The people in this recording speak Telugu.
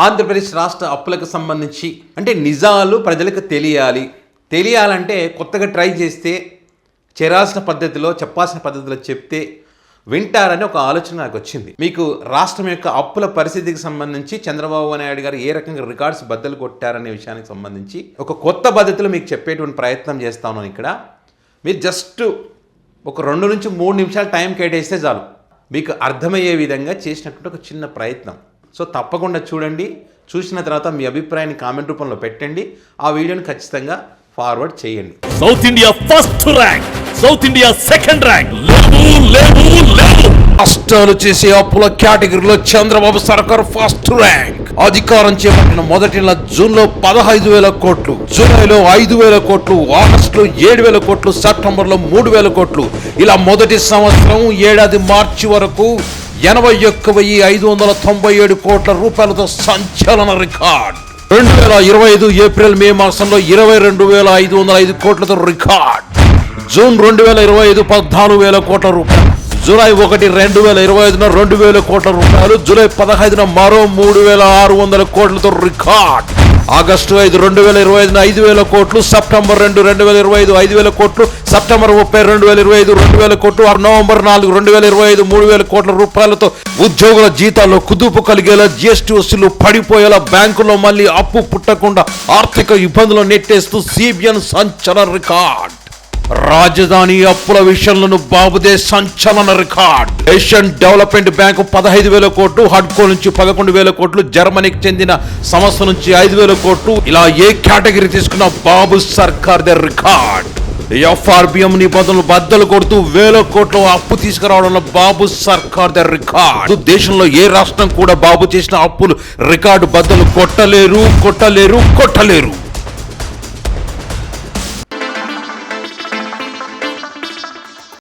ఆంధ్రప్రదేశ్ రాష్ట్ర అప్పులకు సంబంధించి అంటే నిజాలు ప్రజలకు తెలియాలంటే కొత్తగా ట్రై చేస్తే చేరాల్సిన పద్ధతిలో చెప్పాల్సిన పద్ధతిలో చెప్తే వింటారని ఒక ఆలోచన నాకు వచ్చింది. మీకు రాష్ట్రం యొక్క అప్పుల పరిస్థితికి సంబంధించి చంద్రబాబు నాయుడు గారు ఏ రకంగా రికార్డ్స్ బద్దలు కొట్టారనే విషయానికి సంబంధించి ఒక కొత్త పద్ధతిలో మీకు చెప్పేటువంటి ప్రయత్నం చేస్తాను. ఇక్కడ మీరు జస్ట్ ఒక 2 నుంచి 3 నిమిషాలు టైం కేటాయిస్తే చాలు, మీకు అర్థమయ్యే విధంగా చేసినటువంటి ఒక చిన్న ప్రయత్నం. సో తప్పకుండా చూడండి. చూసిన తర్వాత మీ అభిప్రాయాన్ని కామెంట్ రూపంలో పెట్టండి. ఆ వీడియోని ఖచ్చితంగా ఫార్వర్డ్ చేయండి. South India first rank, south India second rank. రాష్ట్రాలు చేసే అప్పుల కేటగిరీలో చంద్రబాబు సర్కార్ ఫస్ట్ ర్యాంక్. అధికారం చేపట్టిన మొదటి నెల జూన్లో 15,000 కోట్లు, జూలైలో 5,000 కోట్లు, ఆగస్టులో 7,000 కోట్లు, సెప్టెంబర్లో 3,000 కోట్లు. ఇలా మొదటి సంవత్సరం ఏడాది మార్చి వరకు 81,597 కోట్ల రూపాయలతో సంచలన రికార్డ్. 2025 ఏప్రిల్ మే మాసంలో 22,505 కోట్లతో రికార్డ్. జూన్ 2025 14,000 కోట్ల రూపాయలు. జూలై 1, 2025 2,000 కోట్ల రూపాయలు. జూలై 15 మరో 3,600 కోట్లతో రికార్డ్. ఆగస్టు 5, 2025 5,000 కోట్లు. సెప్టెంబర్ 2, 2025 5,000 కోట్లు. సెప్టెంబర్ 30, 2025 2,000 కోట్లు. నవంబర్ 4, 2025 3,000 కోట్ల రూపాయలతో ఉద్యోగుల జీతాల్లో కుదుపు కలిగేలా, జీఎస్టీ వసూలు పడిపోయేలా, బ్యాంకుల్లో మళ్ళీ అప్పు పుట్టకుండా ఆర్థిక ఇబ్బందులు నెట్టేస్తూ సిబిఎన్ సంచలన రికార్డ్. రాజధాని అప్పుల విషయంలోనూ బాబుదే సంచలన రికార్డ్. ఏషియన్ డెవలప్మెంట్ బ్యాంకు 15,000 కోట్లు, హడ్కో నుంచి 11,000 కోట్లు, జర్మనీకి చెందిన సంస్థ నుంచి 5,000 కోట్లు. ఇలా ఏ కేటగిరీ తీసుకున్న బాబు సర్కార్ దే రికార్డ్. ఎఫ్ఆర్బిఎం నిబంధనలు బద్దలు కొడుతూ 1,000 కోట్ల అప్పు తీసుకురావడంలో బాబు సర్కార్ దే రికార్డ్. దేశంలో ఏ రాష్ట్రం కూడా బాబు చేసిన అప్పులు రికార్డు బద్దలు కొట్టలేరు.